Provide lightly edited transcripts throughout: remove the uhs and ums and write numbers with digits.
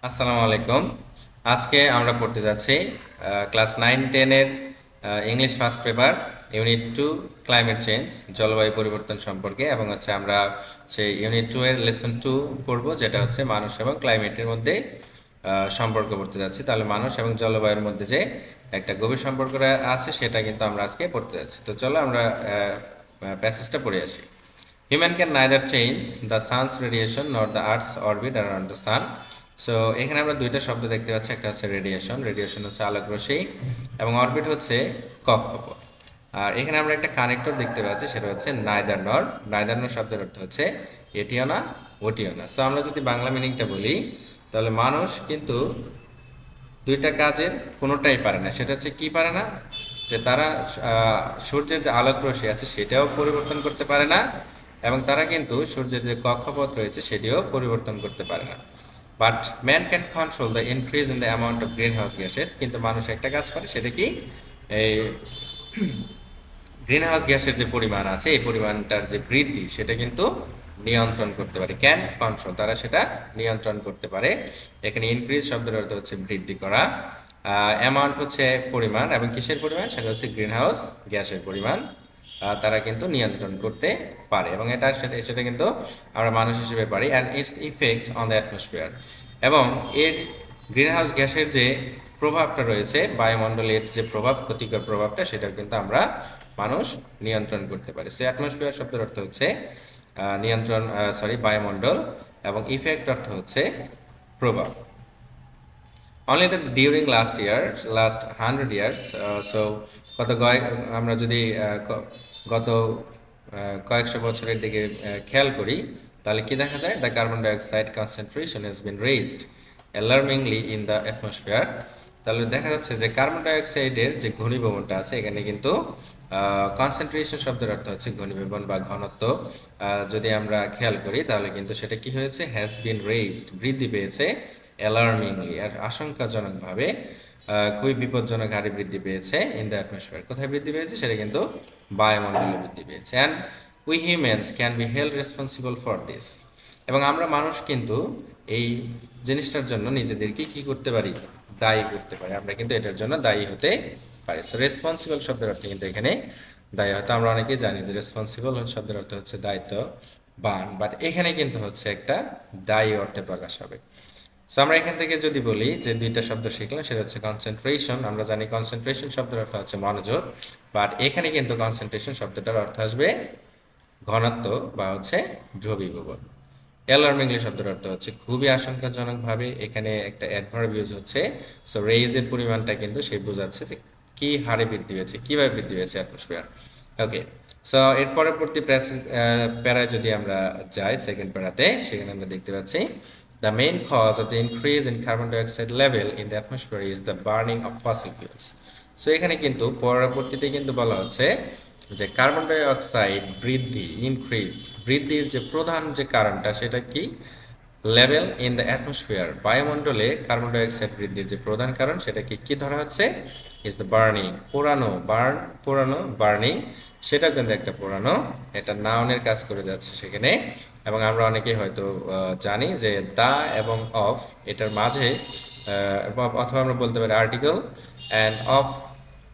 আসসালামু আলাইকুম। আজকে আমরা পড়তে যাচ্ছি ক্লাস 9-10-এর English first paper unit 2 climate change জলবায়ু পরিবর্তন সম্পর্কে, এবং আমরা সেই ইউনিট 2 এর লেসন 2 পড়ব, যেটা হচ্ছে মানুষ এবং ক্লাইমেটের মধ্যে সম্পর্ক পড়তে যাচ্ছি। তাহলে মানুষ এবং জলবায়ুর মধ্যে যে একটা গভীর সম্পর্ক আছে সেটা কিন্তু আমরা আজকে পড়তে যাচ্ছি। তো চলো আমরা প্যাসেজটা পড়ে আসি। Human can neither change the sun's radiation nor the earth's orbit around the sun. So এখানে আমরা দুইটা শব্দ দেখতে পাচ্ছি, একটা হচ্ছে রেডিয়েশন, রেডিয়েশন হচ্ছে আলোক রশ্মি, এবং অরবিট হচ্ছে কক্ষপথ। আর এখানে আমরা একটা কানেক্টর দেখতে পাচ্ছি, সেটা হচ্ছে নাইদার নর। নাইদার নর শব্দের অর্থ হচ্ছে এটিও না ওটিও না। সো আমরা যদি বাংলা মিনিংটা বলি, তাহলে মানুষ কিন্তু দুইটা কাজের কোনোটাই পারে না। সেটা হচ্ছে কি পারে না, যে তারা সূর্যের যে আলোক রশ্মি আছে সেটাও পরিবর্তন করতে পারে না, এবং তারা কিন্তু সূর্যের যে কক্ষপথ রয়েছে সেটিও পরিবর্তন করতে পারে না। But man can control the increase in the amount of green house gases. কিন্তু মানুষ একটা কাজ করে, সেটা কি, এই গ্রিন হাউস গ্যাসের যে পরিমাণ আছে এই পরিমাণটার যে বৃদ্ধি সেটা কিন্তু নিয়ন্ত্রণ করতে পারে। ক্যান কন্ট্রোল, তারা সেটা নিয়ন্ত্রণ করতে পারে। এখানে ইনক্রিজ শব্দের অর্থ হচ্ছে বৃদ্ধি করা, অ্যামাউন্ট হচ্ছে পরিমাণ, এবং কিসের পরিমাণ, সেটা হচ্ছে গ্রিন হাউস গ্যাসের পরিমাণ। তারা কিন্তু নিয়ন্ত্রণ করতে পারে, এবং সেটা কিন্তু আমরা মানুষ হিসেবে পারি। And it's effect on the atmosphere, এবং এর গ্রিন হাউস গ্যাসের যে প্রভাবটা রয়েছে, বায়ুমণ্ডলের যে প্রভাব, ক্ষতিকর প্রভাবটা, সেটা কিন্তু আমরা মানুষ নিয়ন্ত্রণ করতে পারি। সে অ্যাটমসফিয়ার শব্দের অর্থ হচ্ছে নিয়ন্ত্রণ, বায়ুমণ্ডল, এবং ইফেক্ট অর্থ হচ্ছে প্রভাব। Only that during last 100 years, so আমরা যদি গত কয়েকশো বছরের দিকে খেয়াল করি, তাহলে কি দেখা যায়, the carbon dioxide concentration has been raised alarmingly in the atmosphere. তাহলে দেখা যাচ্ছে যে কার্বন ডাইঅক্সাইডের যে ঘনীভবনটা আছে, এখানে কিন্তু কনসেন্ট্রেশন শব্দের অর্থ হচ্ছে ঘনীভবন বা ঘনত্ব। যদি আমরা খেয়াল করি তাহলে কিন্তু সেটা কি হয়েছে, হ্যাজ বিন রেজড, বৃদ্ধি পেয়েছে, অ্যালার্মিংলি আর আশঙ্কাজনকভাবে, খুবই বিপজ্জনক হারে বৃদ্ধি পেয়েছে ইন দ্য অ্যাটমসফিয়ার। কোথায় বৃদ্ধি পেয়েছে, সেটা কিন্তু বায়ুমণ্ডলে বৃদ্ধি পেয়েছে। And we humans can be held responsible for this, এবং আমরা মানুষ কিন্তু এই জিনিসটার জন্য নিজেদেরকে কি করতে পারি, দায়ী করতে পারি। আমরা কিন্তু এটার জন্য দায়ী হতে পারি। সো রেসপন্সিবল শব্দের অর্থ কিন্তু এখানে দায়ী। হয়তো আমরা অনেকেই জানি যে রেসপন্সিবল শব্দের অর্থ হচ্ছে দায়িত্ববান, বাট এখানে কিন্তু হচ্ছে একটা দায়ী অর্থে প্রকাশ হবে। সো আমরা এখান থেকে যদি বলি যে দুইটা শব্দ শিখলাম, সেটা হচ্ছে কনসেন্ট্রেশন। আমরা জানি কনসেন্ট্রেশন শব্দের অর্থ হচ্ছে মনোযোগ, বাট এখানে কিন্তু কনসেন্ট্রেশন শব্দটার অর্থ আসবে ঘনত্ব বা হচ্ছে দ্রবীভবন। অ্যালার্মিংলি শব্দের অর্থ হচ্ছে খুবই আশঙ্কাজনকভাবে। এখানে একটা অ্যাডভার্ব ইউজ হচ্ছে। সো রেইজের পরিমাণটা কিন্তু সে বোঝাচ্ছে যে কি হারে বৃদ্ধি হয়েছে, কিভাবে বৃদ্ধি হয়েছে অ্যাটমসফিয়ার। ওকে, সো এর পরবর্তী প্যারায় যদি আমরা যাই, সেকেন্ড প্যারাতে, সেখানে আমরা দেখতে পাচ্ছি the main cause of the increase in carbon dioxide level in the atmosphere is the burning of fossil fuels. So এখানে কিন্তু পরবর্তীতে কিন্তু বলা হচ্ছে যে কার্বন ডাই অক্সাইড বৃদ্ধির যে প্রধান যে কারণটা, সেটা কি, লেভেল ইন দ্য অ্যাটমসফিয়ার, বায়ুমণ্ডলে কার্বন ডাই অক্সাইড বৃদ্ধির যে প্রধান কারণ, সেটা কি ধরা হচ্ছে, ইজ দ্য বার্নিং, বার্নিং। সেটা কিন্তু একটা পুরানো, এটা নাউনের কাজ করে যাচ্ছে সেখানে। এবং আমরা অনেকেই হয়তো জানি যে দা এবং অফ, এটার মাঝে, অথবা আমরা বলতে পারি আর্টিকেল অ্যান্ড অফ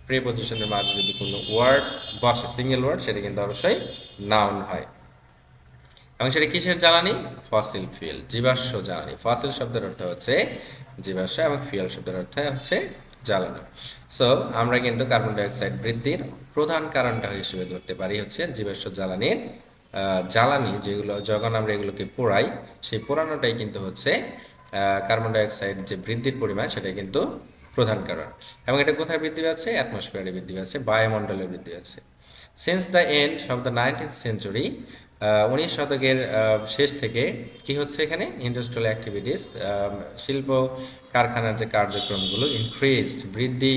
প্রিপজিশনের মাঝে যদি কোনো ওয়ার্ড বসে, সিঙ্গেল ওয়ার্ড, সেটা কিন্তু অবশ্যই নাউন হয়। এবং সেটা কিসের জ্বালানি, ফসিল ফুয়েল, জীবাশ্ম জ্বালানি। ফসিল শব্দের অর্থ হচ্ছে জীবাশ্ম, এবং ফুয়েল শব্দের অর্থ হচ্ছে জ্বালানি। সো আমরা কিন্তু কার্বন ডাইঅক্সাইড বৃদ্ধির প্রধান কারণটা হিসেবে ধরতে পারি হচ্ছে জীবাশ্ম জ্বালানির জ্বালানি, যেগুলো যখন আমরা এগুলোকে পোড়াই, সেই পোড়ানোটাই কিন্তু হচ্ছে কার্বন ডাইঅক্সাইড যে বৃদ্ধির পরিমাণ, সেটা কিন্তু প্রধান কারণ। এবং এটা কোথায় বৃদ্ধি পাচ্ছে, অ্যাটমসফিয়ারে বৃদ্ধি পাচ্ছে, বায়ুমণ্ডলে বৃদ্ধি পাচ্ছে। Since the end of the 19th century, 19 শতকের শেষ থেকে কি হচ্ছে এখানে, ইন্ডাস্ট্রিয়াল অ্যাক্টিভিটিস, শিল্প কারখানার যে কার্যক্রমগুলো বৃদ্ধি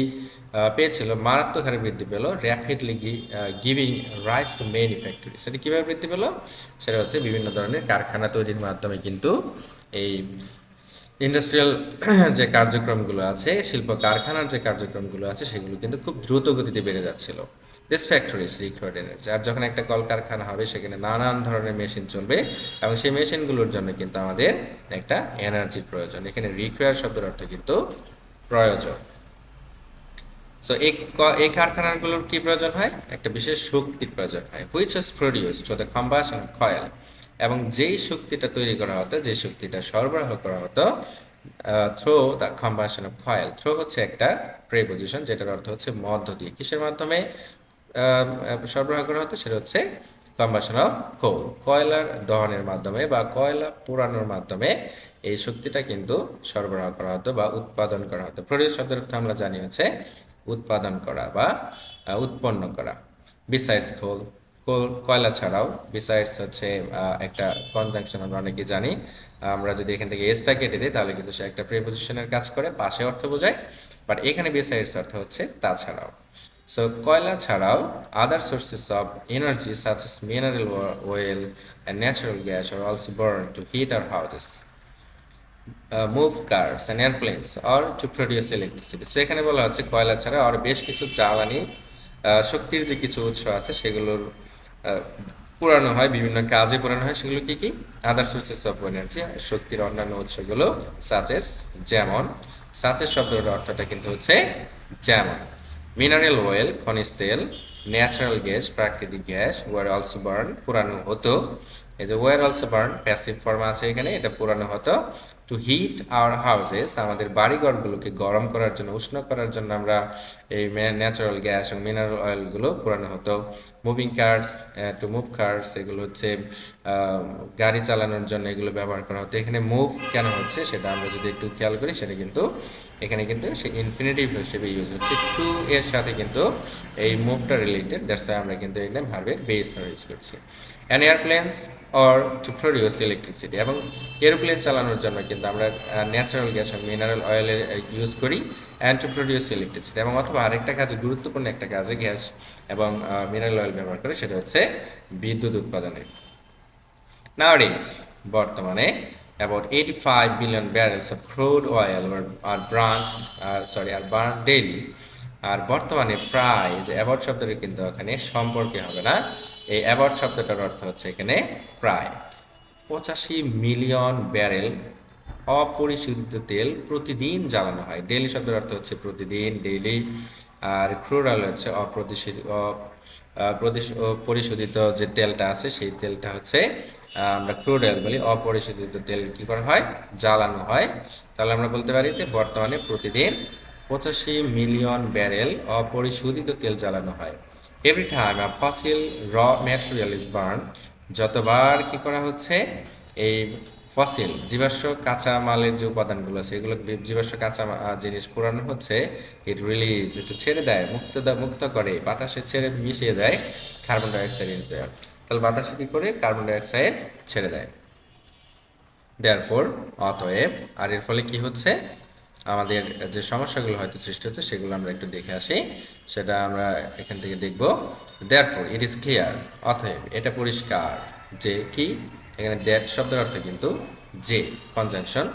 পেয়েছিল, মারাত্মক হারে বৃদ্ধি পেল, rapidly giving rise to many factory. সেটা কীভাবে বৃদ্ধি পেল, সেটা হচ্ছে বিভিন্ন ধরনের কারখানা তৈরির মাধ্যমে কিন্তু এই ইন্ডাস্ট্রিয়াল যে কার্যক্রমগুলো আছে, শিল্প কারখানার যে কার্যক্রমগুলো আছে, সেগুলো কিন্তু খুব দ্রুত গতিতে বেড়ে যাচ্ছিল। This factories required energy. আর যখন একটা কলকারখানা হবে সেখানে নানান ধরনের মেশিন চলবে এবং সেই মেশিনগুলোর জন্য কিন্তু আমাদের একটা এনার্জির প্রয়োজন। এখানে রিকোয়ার শব্দের অর্থ কিন্তু প্রয়োজন। সো এই কারখানাগুলোর কি প্রয়োজন হয়? একটা বিশেষ শক্তির প্রয়োজন হয়, which is produced through the combustion coil. এবং যেই শক্তিটা তৈরি করা হতো, যে শক্তিটা সরবরাহ করা হতো through the combustion of coil. Through হচ্ছে একটা প্রেপোজিশন যেটার অর্থ হচ্ছে মধ্য দিয়ে। কিসের মাধ্যমে সরবরাহ করা হতো? সেটা হচ্ছে কম্বাশন অফ কোল, কয়লার দহনের মাধ্যমে বা কয়লা পোড়ানোর মাধ্যমে এই শক্তিটা কিন্তু সরবরাহ করা হতো বা উৎপাদন করা হতো। প্রডিউস শব্দের অর্থ আমরা জানি হচ্ছে উৎপাদন করা বা উৎপন্ন করা। বিসাইডস কোল, কয়লা ছাড়াও, বিসাইডস হচ্ছে একটা কনজাংশন, আমরা অনেকে জানি। আমরা যদি এখান থেকে এসটা কেটে দিই তাহলে কিন্তু সে একটা প্রিপোজিশনের কাজ করে, পাশে অর্থ বোঝায়। বাট এখানে বিসাইডস অর্থ হচ্ছে তাছাড়াও। সো কয়লা ছাড়াও other sources of energy such as mineral oil and natural gas are also burn to heat our houses, move cars and airplanes or to produce electricity. So এখানে বলা হচ্ছে কয়লা ছাড়া আর বেশ কিছু জ্বালানি শক্তির যে কিছু উৎস আছে সেগুলোর পুরানো হয়, বিভিন্ন কাজে পুরানো হয়। সেগুলো কি কি? আদার সোর্সেস অফ এনার্জি, শক্তির অন্যান্য উৎসগুলো, সাচেস যেমন। সাচেস শব্দের অর্থটা কিন্তু হচ্ছে যেমন। মিনারেল অয়েল খনিজ তেল, ন্যাচারাল গ্যাস প্রাকৃতিক গ্যাস, ওয়ার অলসো বার্ন পুরানো হতো। এই যে were also burn passive form আছে এখানে, এটা পুরানো হতো। টু হিট আওয়ার হাউসেস, আমাদের বাড়িঘরগুলোকে গরম করার জন্য, উষ্ণ করার জন্য আমরা এই ন্যাচারাল গ্যাস এবং মিনারেল অয়েলগুলো পুরানো হতো। Moving cars, to move cars, এগুলো হচ্ছে গাড়ি চালানোর জন্য এগুলো ব্যবহার করা হতো। এখানে মুভ কেন হচ্ছে সেটা আমরা যদি একটু খেয়াল করি, সেটা কিন্তু এখানে কিন্তু সে ইনফিনিটিভ হিসেবে ইউজ হচ্ছে। টু এর সাথে কিন্তু এই মুভটা রিলেটেড, দ্যাটস আমরা কিন্তু এখানে ভার্বের বেস ইউজ করছি। And airplanes or to produce electricity, এবং এরোপ্লেন চালানোর জন্য কিন্তু আমরা ন্যাচারাল গ্যাস এবং মিনারেল অয়েলের ইউজ করি। অ্যান্ড টু প্রডিউস ইলেকট্রিসিটি, এবং অথবা আরেকটা কাজে, গুরুত্বপূর্ণ একটা কাজে গ্যাস এবং মিনারেল অয়েল ব্যবহার করে, সেটা হচ্ছে বিদ্যুৎ উৎপাদনে। Nowadays, বর্তমানে about 85 billion barrels of crude oil are burned daily। আর বর্তমানে প্রায়, যে অ্যাবাউট শব্দটা কিন্তু এখানে সম্পর্কে হবে না, এই অ্যাবাউট শব্দটার অর্থ হচ্ছে এখানে প্রায় 85 মিলিয়ন ব্যারেল অপরিশোধিত তেল প্রতিদিন জ্বালানো হয়। ডেইলি শব্দের অর্থ হচ্ছে প্রতিদিন, ডেইলি। আর ক্রুড অয়েল হচ্ছে পরিশোধিত যে তেলটা আছে সেই তেলটা হচ্ছে আমরা ক্রুড অয়েল বলি। অপরিশোধিত তেল কি করা হয়? জ্বালানো হয়। তাহলে আমরা বলতে পারি যে বর্তমানে প্রতিদিন 85 মিলিয়ন ব্যারেল অপরিশোধিত তেল জ্বালানো হয়। এভরি টাইম আ ফসিল র ম্যাটেরিয়াল ইজ বার্ন, যতবার কি করা হচ্ছে এই ফসিল জীবাশ্ম কাঁচা মালের যে উপাদানগুলো আছে, এগুলো জীবাশ্ম কাঁচা জিনিস পোড়ানো হচ্ছে, ইট রিলিজ, এটা ছেড়ে দেয়, মুক্ত করে, বাতাসে ছেড়ে মিশিয়ে দেয় কার্বন ডাইঅক্সাইড ইনটু এয়ার। তাহলে বাতাসে কি করে? কার্বন ডাইঅক্সাইড ছেড়ে দেয়। দেয়ারফোর, অতএব। আর এর ফলে কি হচ্ছে? আমাদের যে সমস্যাগুলো হয়তো সৃষ্টি হচ্ছে সেগুলো আমরা একটু দেখে আসি, সেটা আমরা এখান থেকে দেখব। দেয়ারফোর ইট ইজ ক্লিয়ার, অতএব এটা পরিষ্কার যে কি, এখানে দ্যাট শব্দের অর্থ কিন্তু যে, conjunction.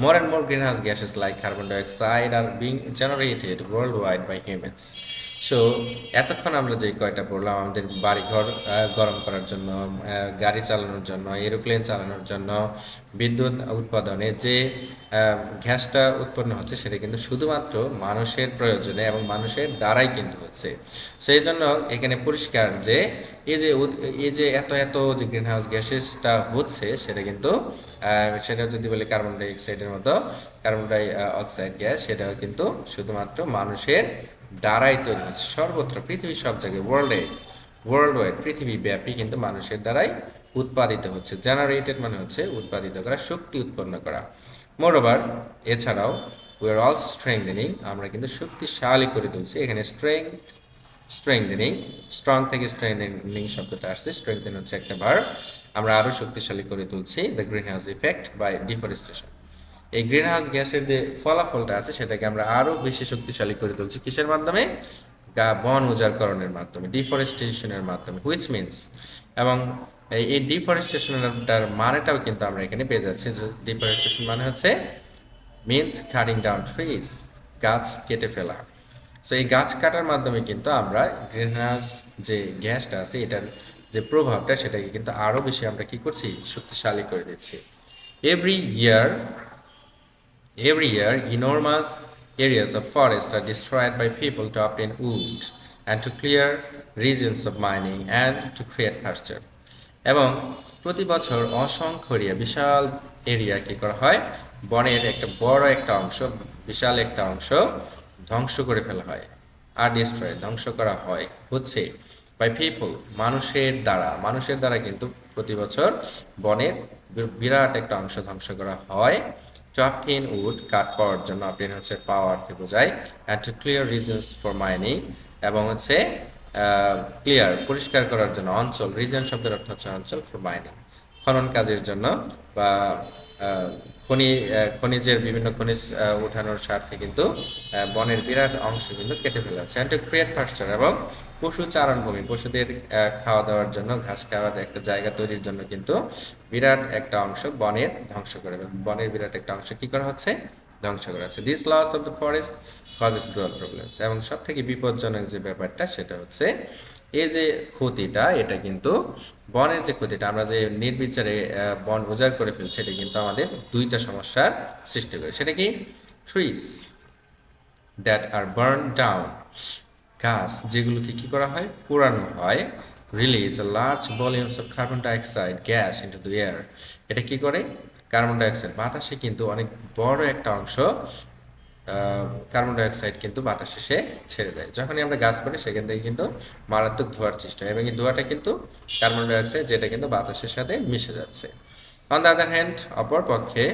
More and more greenhouse gases like carbon dioxide are being generated worldwide by humans. So এতক্ষণ আমরা যে কয়টা পড়লাম, আমাদের বাড়িঘর গরম করার জন্য, গাড়ি চালানোর জন্য, এরোপ্লেন চালানোর জন্য, বিদ্যুৎ উৎপাদনে যে গ্যাসটা উৎপন্ন হচ্ছে সেটা কিন্তু শুধুমাত্র মানুষের প্রয়োজনে এবং মানুষের দ্বারাই কিন্তু হচ্ছে। সেই জন্য এখানে পরিষ্কার যে এই যে এত এত যে গ্রিন হাউস গ্যাসেসটা হচ্ছে সেটা কিন্তু সেটা যদি বলি কার্বন ডাই অক্সাইডের মতো, কার্বন ডাই অক্সাইড গ্যাস, সেটা কিন্তু শুধুমাত্র মানুষের দ্বারাই তৈরি হচ্ছে। সর্বত্র, পৃথিবীর সব জায়গায়, ওয়ার্ল্ড ওয়াইড, পৃথিবী ব্যাপী কিন্তু মানুষের দ্বারাই উৎপাদিত হচ্ছে। জেনারেটেড মানে হচ্ছে উৎপাদিত করা, শক্তি উৎপন্ন করা। মোরওভার, এছাড়াও, উই আর অলসো স্ট্রেংথেনিং, আমরা কিন্তু শক্তিশালী করে তুলছি। এখানে স্ট্রেংথেনিং, স্ট্রং থেকে স্ট্রেংথেনিং শব্দটা আসছে। স্ট্রেংথেন হচ্ছে একটা ভার্ব। আমরা আরও শক্তিশালী করে তুলছি the greenhouse effect by deforestation. এই গ্রিন হাউস গ্যাসের যে ফলাফলটা আছে সেটাকে আমরা আরও বেশি শক্তিশালী করে তুলছি কিসের মাধ্যমে? বন উজাড়করণের মাধ্যমে, ডিফরেস্টেশনের মাধ্যমে, হুইচ মিনস, এবং এই ডিফরেস্টেশনটার মানেটাও কিন্তু আমরা এখানে পেয়ে যাচ্ছি। ডিফরেস্টেশন মানে হচ্ছে মিনস কাটিং ডাউন ট্রিজ, গাছ কেটে ফেলা। সো এই গাছ কাটার মাধ্যমে কিন্তু আমরা গ্রিনহাউস যে গ্যাসটা আছে এটার যে প্রভাবটা সেটাকে কিন্তু আরও বেশি আমরা কি করছি শক্তিশালী করে দিচ্ছি। Every year Every year, enormous areas of forest are destroyed by people to obtain wood and to clear regions of mining and to create pasture. এবং প্রতি বছর অসংখ্য এরিয়া বিশাল এরিয়া কি করা হয় বনের একটা বড় একটা অংশ বিশাল একটা অংশ ধ্বংস করে ফেলা হয় আর ডিস্ট্রয় ধ্বংস করা হয় হচ্ছে বাই পিপল মানুষের দ্বারা কিন্তু প্রতি বছর বনের বিরাট একটা অংশ ধ্বংস করা হয় টু অবটেইন উড কাঠ পাওয়ার জন্য অবটেইন হচ্ছে পাওয়ার থেকে বোঝায় and to clear reasons for mining এবং হচ্ছে ক্লিয়ার পরিষ্কার করার জন্য অঞ্চল রিজন শব্দের অর্থ হচ্ছে অঞ্চল ফর মাইনিং খনন কাজের জন্য বা খনিজের বিভিন্ন খনিজ উঠানোর স্বার্থে কিন্তু বনের বিরাট অংশ কিন্তু কেটে ফেলা হচ্ছে অ্যান্ড টু ক্রিয়েট পাস্চার এবং পশু চারণভূমি পশুদের খাওয়া দাওয়ার জন্য ঘাস খাওয়ার একটা জায়গা তৈরির জন্য কিন্তু বিরাট একটা অংশ বনের ধ্বংস করে বনের বিরাট একটা অংশ কি করা হচ্ছে ধ্বংস করা হচ্ছে this loss of the forest causes dual problems এবং সব থেকে বিপজ্জনক যে ব্যাপারটা সেটা হচ্ছে এই যে ক্ষতিটা এটা কিন্তু বনের যে ক্ষতিটা আমরা যে নির্বিচারে বন উজাড় করে ফেলছি এটা কিন্তু আমাদের দুইটা সমস্যার সৃষ্টি করে সেটা কি trees that are burn down গাছ যেগুলোকে কি করা হয় পোড়ানো হয় release large volumes of carbon dioxide gas into the air এটা কি করে কার্বন ডাইঅক্সাইড বাতাসে কিন্তু অনেক বড় একটা অংশ কার্বন ডাইঅক্সাইড কিন্তু বাতাসে সে ছেড়ে দেয় যখনই আমরা গাছ কাটি সেখান থেকে কিন্তু মারাত্মক ধোঁয়ার সৃষ্টি হয় এবং এই ধোঁয়াটা কিন্তু কার্বন ডাইঅক্সাইড যেটা কিন্তু বাতাসের সাথে মিশে যাচ্ছে অন দ্য আদার হ্যান্ড অপর পক্ষে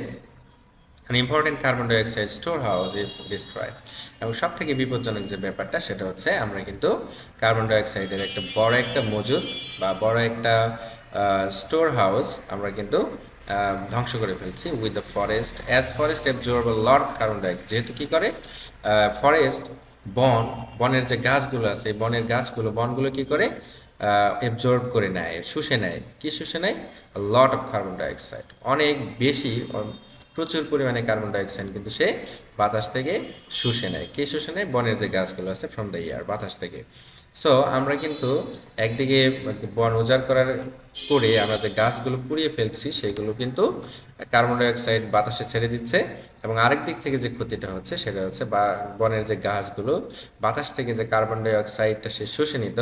an important carbon dioxide storehouse is destroyed এবং সব থেকে বিপজ্জনক যে ব্যাপারটা সেটা হচ্ছে আমরা কিন্তু কার্বন ডাইঅক্সাইডের একটা বড় একটা মজুদ বা বড় একটা স্টোর হাউস আমরা কিন্তু ধ্বংস করে ফেলছি with the forest as forest absorb a lot carbon dioxide যেহেতু কি করে ফরেস্ট বনের যে গাছগুলো আছে বনগুলো কি করে অ্যাবজর্ব করে নেয় শুষে নেয় কি শুষে নেয় লট অফ কার্বন ডাইঅক্সাইড অনেক বেশি প্রচুর পরিমাণে কার্বন ডাইঅক্সাইড কিন্তু সে বাতাস থেকে শুষে নেয় কে শুষে নেয় বনের যে গাছগুলো আছে ফ্রম দ্য এয়ার বাতাস থেকে সো আমরা কিন্তু একদিকে বন উজাড় করে আমরা যে গাছগুলো পুড়িয়ে ফেলছি সেগুলো কিন্তু কার্বন ডাইঅক্সাইড বাতাসে ছেড়ে দিচ্ছে এবং আরেক দিক থেকে যে ক্ষতিটা হচ্ছে সেটা হচ্ছে বনের যে গাছগুলো বাতাস থেকে যে কার্বন ডাইঅক্সাইডটা সে শুষে নিত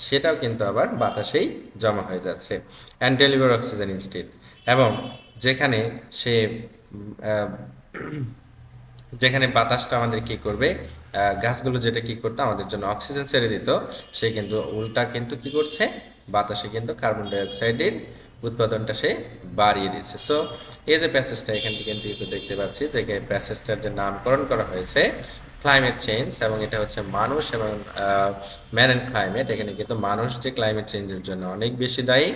সেটাও কিন্তু আবার বাতাসেই জমা হয়ে যাচ্ছে অ্যান্ড ডেলিভার অক্সিজেন ইনস্টেড এবং যেখানে সে যেখানে বাতাসটা আমাদের কি করবে গাছগুলো যেটা কি করতো আমাদের জন্য অক্সিজেন ছেড়ে দিত সে কিন্তু উল্টা কিন্তু কি করছে বাতাসে কিন্তু কার্বন ডাইঅক্সাইডের উৎপাদনটা সে বাড়িয়ে দিচ্ছে সো এই যে প্যাসেজটা এখান থেকে কিন্তু দেখতে পাচ্ছি যে প্যাসেজটার যে নামকরণ করা হয়েছে ক্লাইমেট চেঞ্জ এবং এটা হচ্ছে মানুষ এবং ম্যান অ্যান্ড ক্লাইমেট এখানে কিন্তু মানুষ যে ক্লাইমেট চেঞ্জের জন্য অনেক বেশি দায়ী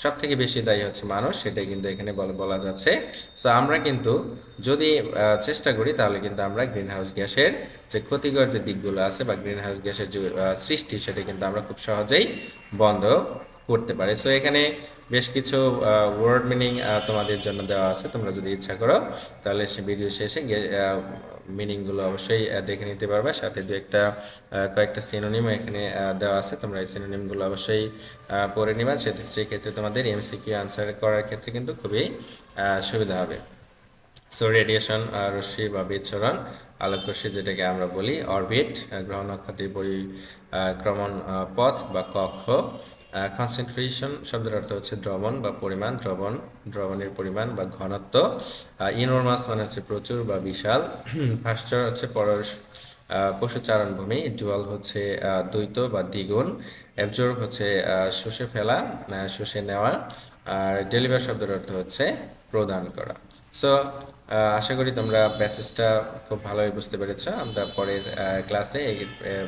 সব থেকে বেশি দায়ী হচ্ছে মানুষ সেটাই কিন্তু এখানে বলা যাচ্ছে সো আমরা কিন্তু যদি চেষ্টা করি তাহলে কিন্তু আমরা গ্রিন হাউস গ্যাসের যে ক্ষতিকর যে দিকগুলো আছে বা গ্রিন হাউস গ্যাসের যে সৃষ্টি সেটা কিন্তু আমরা খুব সহজেই বন্ধ করতে পারি সো এখানে বেশ কিছু ওয়ার্ড মিনিং তোমাদের জন্য দেওয়া আছে তোমরা যদি ইচ্ছা করো তাহলে সে ভিডিও শেষে মিনিংগুলো অবশ্যই দেখে নিতে পারবে সাথে কয়েকটা সিনোনিম এখানে দেওয়া আছে তোমরা এই সিনোনিমগুলো অবশ্যই পড়ে নিবা সেক্ষেত্রে তোমাদের এমসিকিউ আনসার করার ক্ষেত্রে কিন্তু খুবই সুবিধা হবে সো রেডিয়েশন রশ্মি বা বিচ্ছুরণ আলোক রশ্মি যেটাকে আমরা বলি অরবিট গ্রহ নক্ষত্রের পরিক্রমণ পথ বা কক্ষ কনসেন্ট্রেশন শব্দের অর্থ হচ্ছে দ্রবণ বা পরিমাণ দ্রবণের পরিমাণ বা ঘনত্ব ইনরমাস মানে হচ্ছে প্রচুর বা বিশাল পাস্চার হচ্ছে পশুচারণভূমি ডুয়াল হচ্ছে দ্বৈত বা দ্বিগুণ অ্যাবজর্ব হচ্ছে শুষে নেওয়া আর ডেলিভার শব্দের অর্থ হচ্ছে প্রদান করা সো আশা করি তোমরা প্যাসেজটা খুব ভালোভাবে বুঝতে পেরেছো আমরা পরের ক্লাসে এই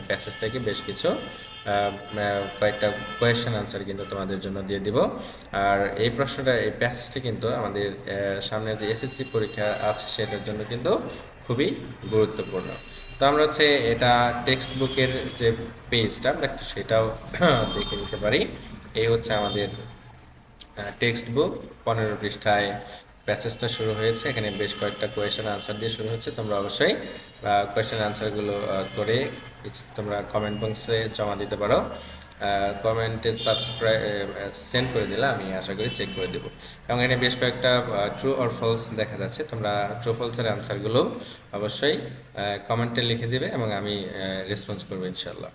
প্যাসেজ থেকে বেশ কিছু কয়েকটা কোয়েশ্চেন আনসার কিন্তু তোমাদের জন্য দিয়ে দিব আর এই প্যাসেজটি কিন্তু আমাদের সামনে যে এসএসসি পরীক্ষা আছে সেটার জন্য কিন্তু খুবই গুরুত্বপূর্ণ তো আমরা হচ্ছে এটা টেক্সট বুকের যে পেজটা আমরা একটু সেটাও দেখে নিতে পারি এই হচ্ছে আমাদের টেক্সট বুক 15 পৃষ্ঠায় প্যাসেজটা শুরু হয়েছে। এখানে বেশ কয়েকটা কোয়েশ্চেন আনসার দিয়ে শুরু হচ্ছে। তোমরা অবশ্যই কোয়েশ্চেন আনসারগুলো করে তোমরা কমেন্ট বক্সে জমা দিতে পারো। কমেন্টে সাবস্ক্রাইব সেন্ড করে দিলে আমি আশা করি চেক করে দেবো। এবং এখানে বেশ কয়েকটা ট্রু অর ফলস দেখা যাচ্ছে। তোমরা ট্রু ফলসের আনসারগুলো অবশ্যই কমেন্টে লিখে দেবে এবং আমি রেসপন্স করবো ইনশাল্লাহ।